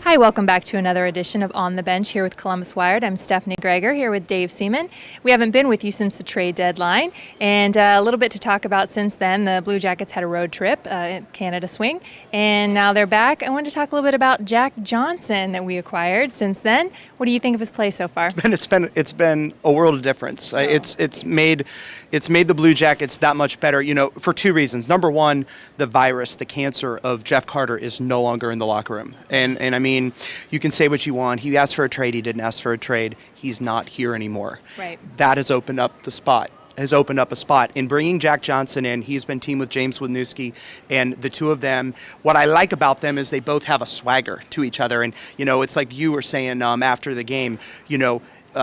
Hi, welcome back to another edition of On the Bench here with Columbus Wired. I'm Stephanie Greger here with Dave Seaman. We haven't been with you since the trade deadline, and a little bit to talk about since then. The Blue Jackets had a road trip, Canada swing, and now they're back. I wanted to talk a little bit about Jack Johnson that we acquired since then. What do you think of his play so far? It's been a world of difference. Oh. It's made the Blue Jackets that much better, for two reasons. Number one, the virus, the cancer of Jeff Carter is no longer in the locker room. And I mean, you can say what you want. He asked for a trade. He didn't ask for a trade. He's not here anymore. Right. That has opened up a spot. In bringing Jack Johnson in, he's been teamed with James Wisniewski, and the two of them, what I like about them is they both have a swagger to each other. And, it's like you were saying after the game,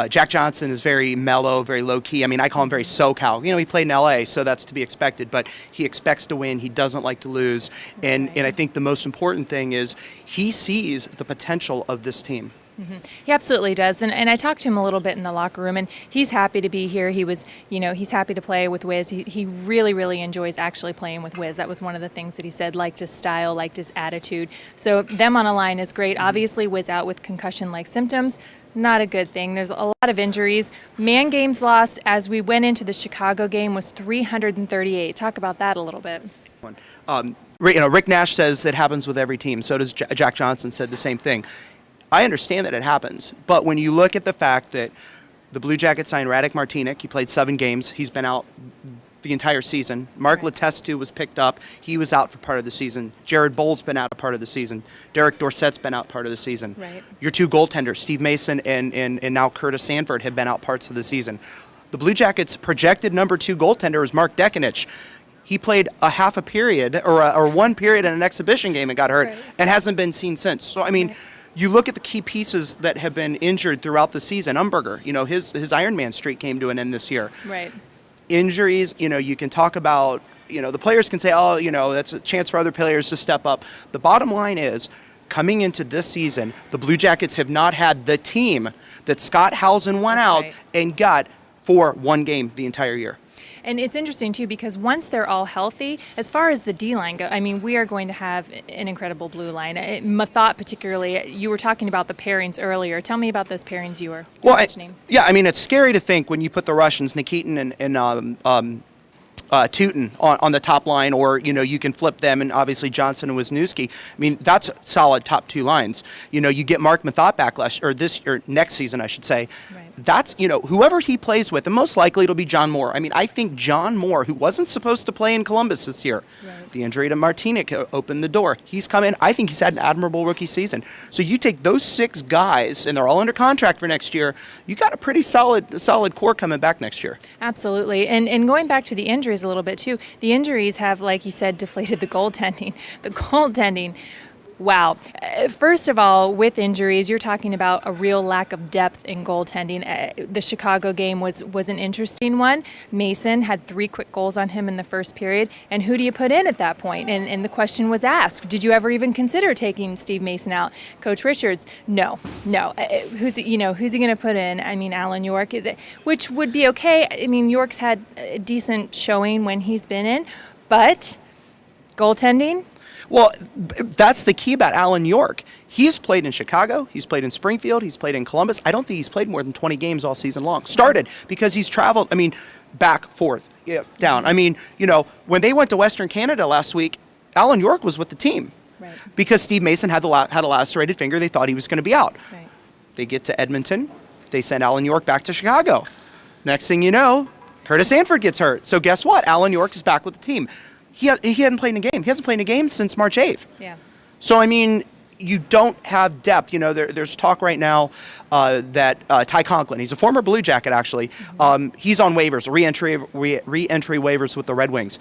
Jack Johnson is very mellow, very low-key. I mean, I call him very SoCal. He played in L.A., so that's to be expected. But he expects to win. He doesn't like to lose. And I think the most important thing is he sees the potential of this team. Mm-hmm. He absolutely does. And I talked to him a little bit in the locker room, and he's happy to be here. He was, he's happy to play with Wiz. He really, really enjoys actually playing with Wiz. That was one of the things that he said, liked his style, liked his attitude. So them on a line is great. Obviously, Wiz out with concussion-like symptoms. Not a good thing. There's a lot of injuries. Man games lost as we went into the Chicago game was 338. Talk about that a little bit. Rick Nash says it happens with every team. So does Jack Johnson said the same thing. I understand that it happens, but when you look at the fact that the Blue Jackets signed Radek Martinek, he played 7 games. He's been out the entire season. Mark Letestu was picked up. He was out for part of the season. Jared Boll's been out a part of the season. Derek Dorsett's been out part of the season. Right. Your two goaltenders, Steve Mason and now Curtis Sanford, have been out parts of the season. The Blue Jackets' projected number 2 goaltender is Mark Dekanich. He played a half a period or 1 period in an exhibition game and got hurt and hasn't been seen since. So, I mean, you look at the key pieces that have been injured throughout the season. Umberger, his Ironman streak came to an end this year. Right. Injuries, you can talk about, the players can say, that's a chance for other players to step up. The bottom line is, coming into this season, the Blue Jackets have not had the team that Scott Howson went out and got for 1 game the entire year. And it's interesting, too, because once they're all healthy, as far as the D-line goes, I mean, we are going to have an incredible blue line. Mathot, particularly, you were talking about the pairings earlier. Tell me about those pairings you were mentioning. It's scary to think when you put the Russians, Nikitin and Teutin on the top line, or, you can flip them, and obviously Johnson and Wisniewski. I mean, that's solid top 2 lines. You get Mark Mathot back next season, I should say. Right. That's, whoever he plays with, and most likely it'll be John Moore. I mean, I think John Moore, who wasn't supposed to play in Columbus this year, the injury to Martinek opened the door. He's come in. I think he's had an admirable rookie season. So you take those 6 guys, and they're all under contract for next year, you got a pretty solid core coming back next year. Absolutely. And going back to the injuries a little bit, too, the injuries have, like you said, deflated the goaltending. The goaltending, wow. First of all, with injuries, you're talking about a real lack of depth in goaltending. The Chicago game was an interesting one. Mason had 3 quick goals on him in the first period. And who do you put in at that point? And the question was asked, did you ever even consider taking Steve Mason out? Coach Richards, no. Who's he going to put in? I mean, Alan York, which would be okay. I mean, York's had a decent showing when he's been in. But goaltending? Well, that's the key about Alan York. He's played in Chicago. He's played in Springfield. He's played in Columbus. I don't think he's played more than 20 games all season long. Started because he's traveled, back, forth, down. I mean, when they went to Western Canada last week, Alan York was with the team. Right. Because Steve Mason had a lacerated finger. They thought he was going to be out. Right. They get to Edmonton. They send Alan York back to Chicago. Next thing you know, Curtis Sanford gets hurt. So guess what? Alan York is back with the team. He hadn't played in a game. He hasn't played in a game since March 8th. Yeah. So, I mean, you don't have depth. There's talk right now that Ty Conklin, he's a former Blue Jacket, actually. He's on waivers, re-entry waivers with the Red Wings.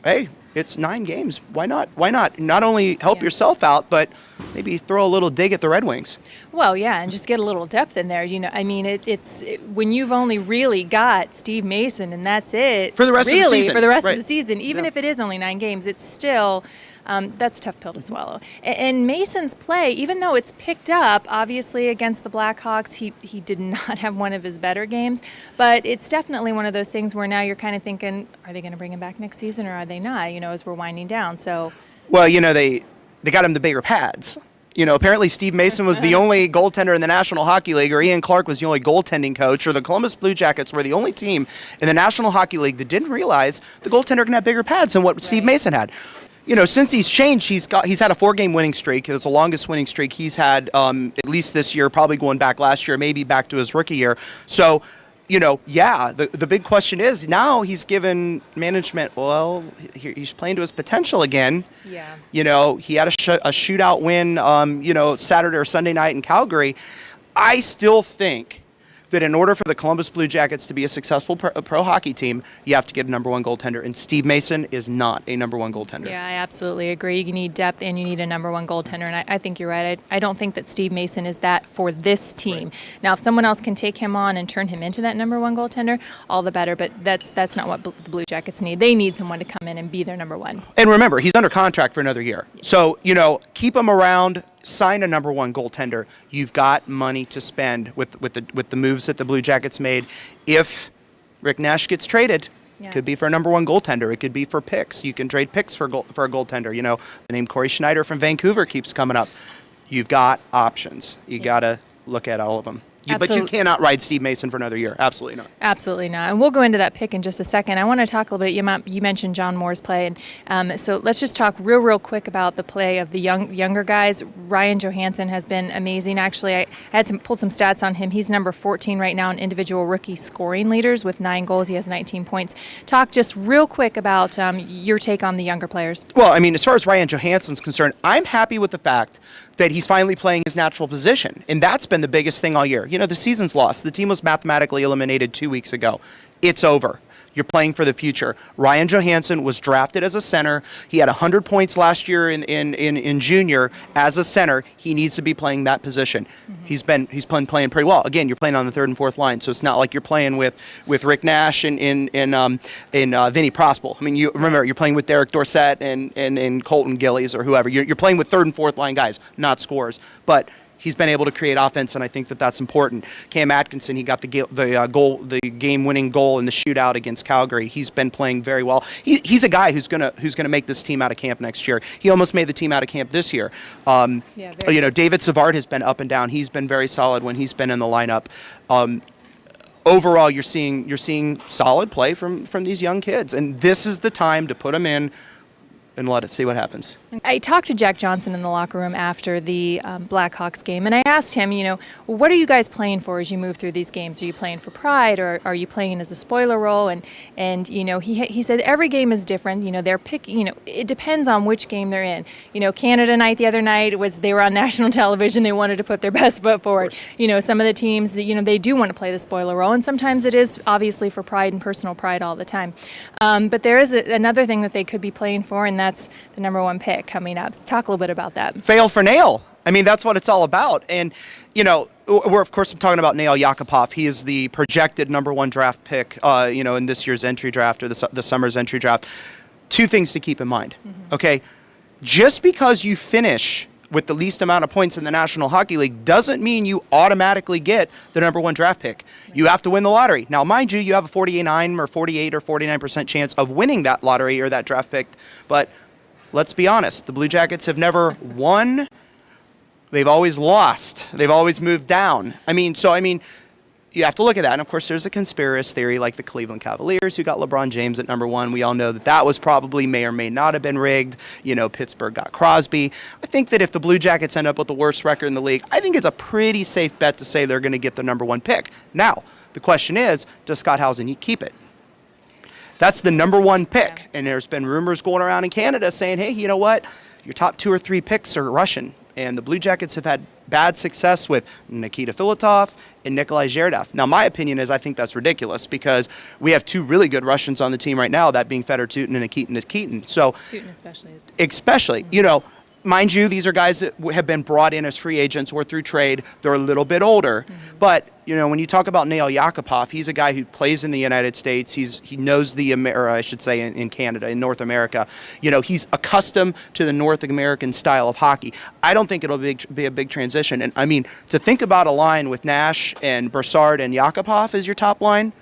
Hey, it's 9 games. Why not? Not only help yourself out, but maybe throw a little dig at the Red Wings. Well, yeah, and just get a little depth in there. I mean, it's when you've only really got Steve Mason and that's it. For the rest of the season. For the rest of the season. Even if it is only 9 games, it's still, that's a tough pill to swallow. And Mason's play, even though it's picked up, obviously against the Blackhawks, he did not have one of his better games. But it's definitely one of those things where now you're kind of thinking, are they going to bring him back next season or are they not, as we're winding down. So. Well, they got him the bigger pads. Apparently Steve Mason was the only goaltender in the National Hockey League, or Ian Clark was the only goaltending coach, or the Columbus Blue Jackets were the only team in the National Hockey League that didn't realize the goaltender can have bigger pads than what Steve Mason had. Since he's changed, he's had a 4-game winning streak. It's the longest winning streak he's had, at least this year, probably going back last year, maybe back to his rookie year. So, the big question is now he's given management, he's playing to his potential again. Yeah. He had a shootout win, Saturday or Sunday night in Calgary. I still think that in order for the Columbus Blue Jackets to be a successful pro hockey team, you have to get a number one goaltender, and Steve Mason is not a number one goaltender. Yeah, I absolutely agree. You need depth and you need a number one goaltender, and I think you're right. I don't think that Steve Mason is that for this team. Right. Now, if someone else can take him on and turn him into that number one goaltender, all the better, but that's not what the Blue Jackets need. They need someone to come in and be their number one. And remember, he's under contract for another year. Yeah. So, keep him around. Sign a number one goaltender. You've got money to spend with the moves that the Blue Jackets made. If Rick Nash gets traded, it could be for a number one goaltender. It could be for picks. You can trade picks for a goaltender. The name Corey Schneider from Vancouver keeps coming up. You've got options. You got to look at all of them. But you cannot ride Steve Mason for another year. Absolutely not. Absolutely not. And we'll go into that pick in just a second. I want to talk a little bit. You mentioned John Moore's play, and so let's just talk real quick about the play of the younger guys. Ryan Johansson has been amazing. Actually, I had pulled some stats on him. He's number 14 right now in individual rookie scoring leaders with 9 goals. He has 19 points. Talk just real quick about your take on the younger players. Well, as far as Ryan Johansson's concerned, I'm happy with the fact that he's finally playing his natural position. And that's been the biggest thing all year. The season's lost. The team was mathematically eliminated 2 weeks ago. It's over. You're playing for the future. Ryan Johansson was drafted as a center. He had 100 points last year in junior as a center. He needs to be playing that position. Mm-hmm. He's been playing pretty well. Again, you're playing on the third and fourth line, so it's not like you're playing with Rick Nash and Vinny Prospel. You remember you're playing with Derek Dorsett and Colton Gillies or whoever. You're playing with third and fourth line guys, not scorers. But he's been able to create offense, and I think that that's important. Cam Atkinson, he got the game-winning goal in the shootout against Calgary. He's been playing very well. He's a guy who's gonna make this team out of camp next year. He almost made the team out of camp this year. David Savard has been up and down. He's been very solid when he's been in the lineup. Overall, you're seeing solid play from these young kids, and this is the time to put them in and let it see what happens. I talked to Jack Johnson in the locker room after the Blackhawks game, and I asked him, what are you guys playing for as you move through these games? Are you playing for pride, or are you playing as a spoiler role? And he said every game is different. They're picking. It depends on which game they're in. Canada night the other night they were on national television. They wanted to put their best foot forward. Some of the teams that they do want to play the spoiler role, and sometimes it is obviously for pride and personal pride all the time. But there is another thing that they could be playing for, and that's the number one pick coming up. So talk a little bit about that. Fail for Nail. That's what it's all about. And, we're, of course, talking about Nail Yakupov. He is the projected number one draft pick, in this year's entry draft or the summer's entry draft. 2 things to keep in mind, okay? Just because you finish with the least amount of points in the National Hockey League doesn't mean you automatically get the number one draft pick. You have to win the lottery. Now, mind you, you have a 48 or 49% chance of winning that lottery or that draft pick, but let's be honest, the Blue Jackets have never won. They've always lost. They've always moved down. You have to look at that. And, of course, there's a conspiracy theory like the Cleveland Cavaliers who got LeBron James at number 1. We all know that was probably may or may not have been rigged. Pittsburgh got Crosby. I think that if the Blue Jackets end up with the worst record in the league, I think it's a pretty safe bet to say they're going to get the number 1 pick. Now, the question is, does Scott Housen keep it? That's the number 1 pick. Yeah. And there's been rumors going around in Canada saying, hey, you know what? Your top 2 or 3 picks are Russian. And the Blue Jackets have had bad success with Nikita Filatov and Nikolai Zherdev. Now, my opinion is I think that's ridiculous because we have 2 really good Russians on the team right now, that being Fedor Tutin and Nikita Nikitin. So, Tutin especially. Especially, mind you, these are guys that have been brought in as free agents or through trade. They're a little bit older. Mm-hmm. But, when you talk about Nail Yakupov, he's a guy who plays in the United States. He knows in Canada, in North America. He's accustomed to the North American style of hockey. I don't think it'll be a big transition. And, to think about a line with Nash and Brassard and Yakupov as your top line,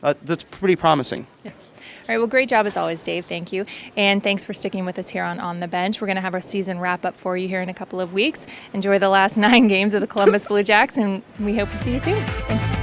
that's pretty promising. Yeah. All right, well, great job as always, Dave. Thank you. And thanks for sticking with us here on the bench. We're going to have our season wrap up for you here in a couple of weeks. Enjoy the last 9 games of the Columbus Blue Jacks, and we hope to see you soon. Thank you.